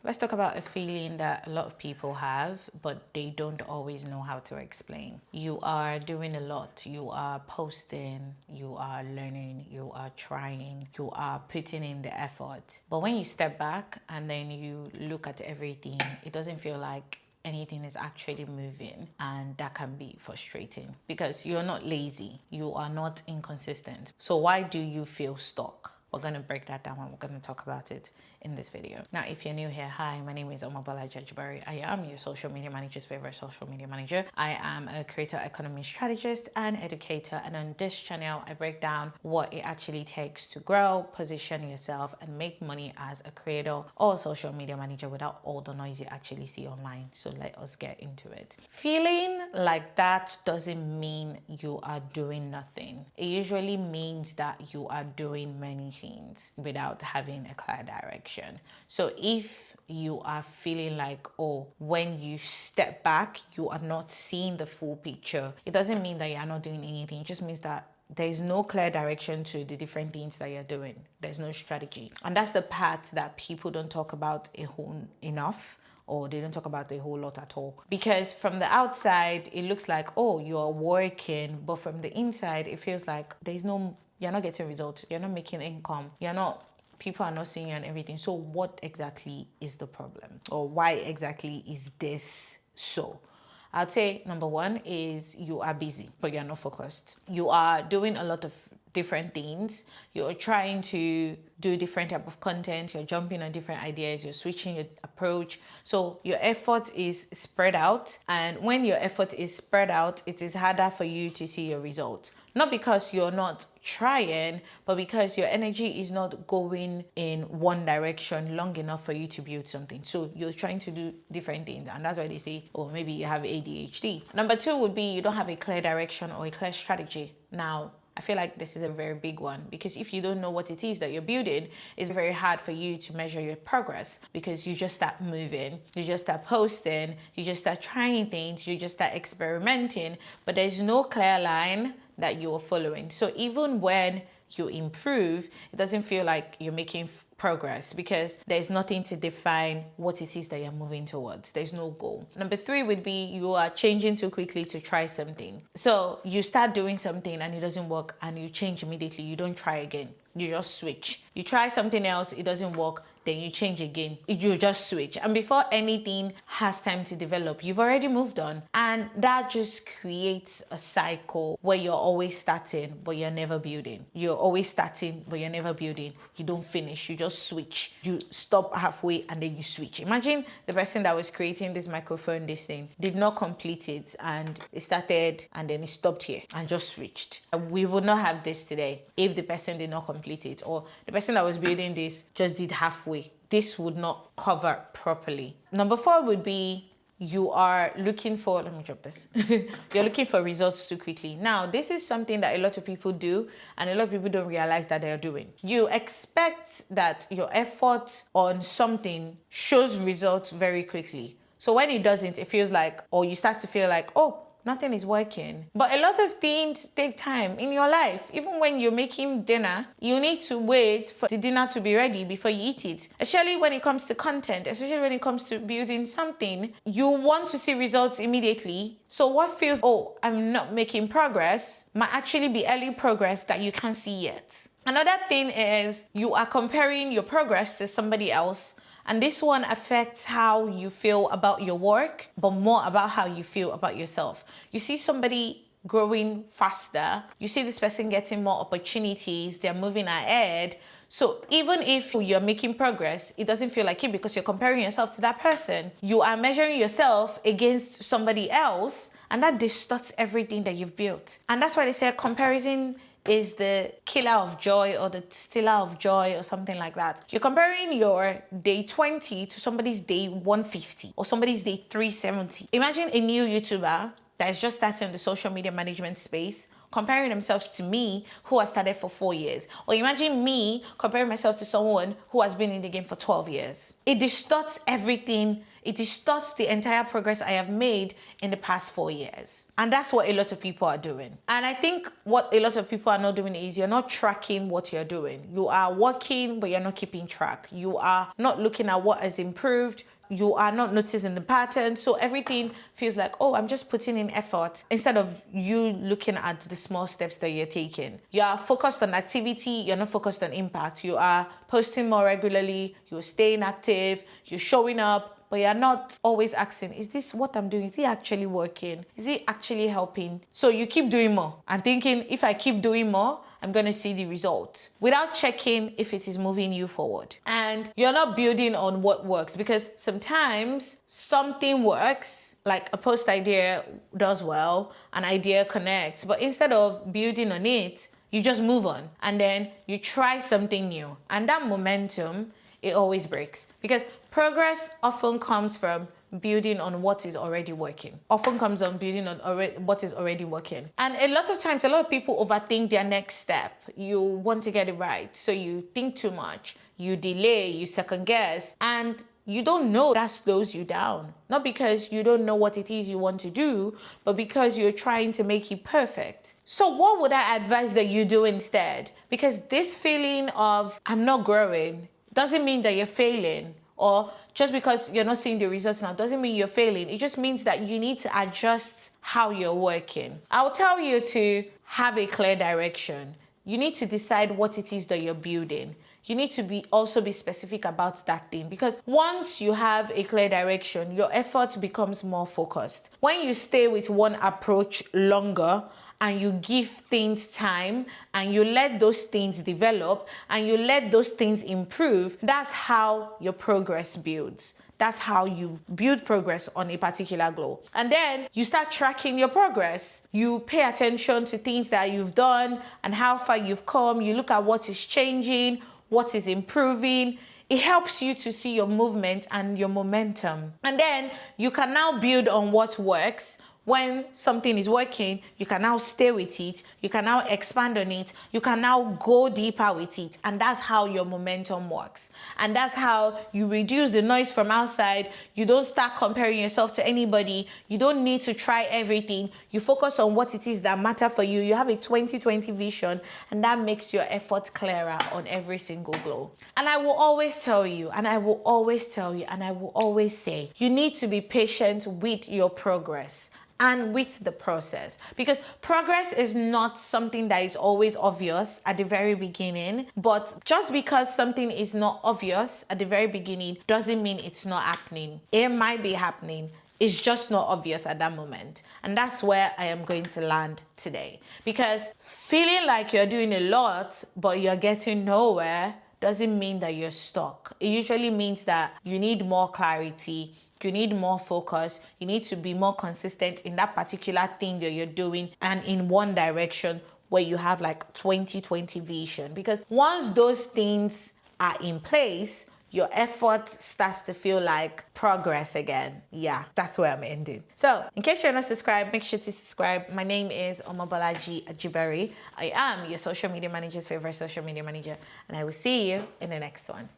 Let's talk about a feeling that a lot of people have, but they don't always know how to explain. You are doing a lot. You are posting, you are learning, you are trying, you are putting in the effort. But when you step back and then you look at everything, it doesn't feel like anything is actually moving, and that can be frustrating because you're not lazy, you are not inconsistent. So why do you feel stuck? We're going to break that down and we're going to talk about it in this video. Now, if you're new here, hi, my name is Omabala Jajibari. I am your social media manager's favorite social media manager. I am a creator, economy strategist, and educator. And on this channel, I break down what it actually takes to grow, position yourself, and make money as a creator or social media manager without all the noise you actually see online. So let us get into it. Feeling like that doesn't mean you are doing nothing. It usually means that you are doing many things without having a clear direction. So if you are feeling like, oh, when you step back, you are not seeing the full picture, it doesn't mean that you are not doing anything. It just means that there's no clear direction to the different things that you're doing. There's no strategy. And that's the part that people don't talk about enough, or they don't talk about a whole lot at all. Because from the outside, it looks like, oh, you're working, but from the inside, it feels like you're not getting results, you're not making income, people are not seeing you and everything. So what exactly is the problem? Or why exactly is this so? I'd say number one is you are busy, but you're not focused. You are doing a lot of different things. You're trying to do different type of content. You're jumping on different ideas. You're switching your approach. So your effort is spread out. And when your effort is spread out, it is harder for you to see your results. Not because you're not trying, but because your energy is not going in one direction long enough for you to build something. So you're trying to do different things, and that's why they say, oh, maybe you have ADHD. Number two would be you don't have a clear direction or a clear strategy. Now, I feel like this is a very big one, because if you don't know what it is that you're building, it's very hard for you to measure your progress, because you just start moving, you just start posting, you just start trying things, you just start experimenting, but there's no clear line that you are following. So even when you improve, it doesn't feel like you're making progress, because there's nothing to define what it is that you're moving towards. There's no goal. Number three would be you are changing too quickly to try something. So you start doing something and it doesn't work, and you change immediately. You don't try again. You just switch. You try something else, it doesn't work, then you change again. You just switch. And before anything has time to develop, you've already moved on. And that just creates a cycle where you're always starting, but you're never building. You're always starting, but you're never building. You don't finish. You just switch. You stop halfway and then you switch. Imagine the person that was creating this microphone, this thing, did not complete it, and it started and then it stopped here and just switched. We would not have this today if the person did not complete it, or the person that was building this just did halfway. This would not cover properly. Number four would be you are looking for, let me drop this. You're looking for results too quickly. Now, this is something that a lot of people do, and a lot of people don't realize that they're doing. You expect that your effort on something shows results very quickly. So when it doesn't, it feels like, or you start to feel like, oh, nothing is working. But a lot of things take time in your life. Even when you're making dinner, you need to wait for the dinner to be ready before you eat it. Especially when it comes to content, especially when it comes to building something, you want to see results immediately. So what feels, oh, I'm not making progress, might actually be early progress that you can't see yet. Another thing is you are comparing your progress to somebody else. And this one affects how you feel about your work, but more about how you feel about yourself. You see somebody growing faster, you see this person getting more opportunities, they're moving ahead. So even if you're making progress, it doesn't feel like it, because you're comparing yourself to that person. You are measuring yourself against somebody else, and that distorts everything that you've built. And that's why they say comparison is the killer of joy, or the stealer of joy, or something like that. You're comparing your day 20 to somebody's day 150 or somebody's day 370. Imagine a new YouTuber that is just starting in the social media management space, comparing themselves to me who has started for 4 years. Or imagine me comparing myself to someone who has been in the game for 12 years. It distorts everything. It distorts the entire progress I have made in the past 4 years. And that's what a lot of people are doing. And I think what a lot of people are not doing is you're not tracking what you're doing. You are working, but you're not keeping track. You are not looking at what has improved. You are not noticing the pattern. So everything feels like, oh, I'm just putting in effort instead of you looking at the small steps that you're taking. You are focused on activity. You're not focused on impact. You are posting more regularly. You're staying active. You're showing up. But you're not always asking, is this what I'm doing? Is it actually working? Is it actually helping? So you keep doing more and thinking, if I keep doing more, I'm going to see the results without checking if it is moving you forward. And you're not building on what works, because sometimes something works, like a post idea does well, an idea connects, but instead of building on it, you just move on and then you try something new. And that momentum, it always breaks, because progress often comes from building on what is already working. Often comes on building on what is already working. And a lot of times, a lot of people overthink their next step. You want to get it right, so you think too much, you delay, you second guess, and you don't know that slows you down. Not because you don't know what it is you want to do, but because you're trying to make it perfect. So what would I advise that you do instead? Because this feeling of I'm not growing doesn't mean that you're failing, or just because you're not seeing the results now doesn't mean you're failing. It just means that you need to adjust how you're working. I'll tell you to have a clear direction. You need to decide what it is that you're building. You need to also be specific about that thing, because once you have a clear direction, your effort becomes more focused. When you stay with one approach longer, and you give things time and you let those things develop and you let those things improve, that's how your progress builds. That's how you build progress on a particular goal. And then you start tracking your progress. You pay attention to things that you've done and how far you've come. You look at what is changing, what is improving. It helps you to see your movement and your momentum. And then you can now build on what works. When something is working, you can now stay with it. You can now expand on it. You can now go deeper with it. And that's how your momentum works. And that's how you reduce the noise from outside. You don't start comparing yourself to anybody. You don't need to try everything. You focus on what it is that matters for you. You have a 2020 vision, and that makes your effort clearer on every single goal. And I will always tell you, and I will always tell you, and I will always say, you need to be patient with your progress and with the process, because progress is not something that is always obvious at the very beginning. But just because something is not obvious at the very beginning doesn't mean it's not happening. It might be happening. It's just not obvious at that moment. And that's where I am going to land today, because feeling like you're doing a lot but you're getting nowhere doesn't mean that you're stuck. It usually means that you need more clarity. You need more focus. You need to be more consistent in that particular thing that you're doing and in one direction where you have like 2020 vision. Because once those things are in place, your effort starts to feel like progress again. Yeah, that's where I'm ending. So in case you're not subscribed, make sure to subscribe. My name is Omobolaji Ajibari. I am your social media manager's favorite social media manager, and I will see you in the next one.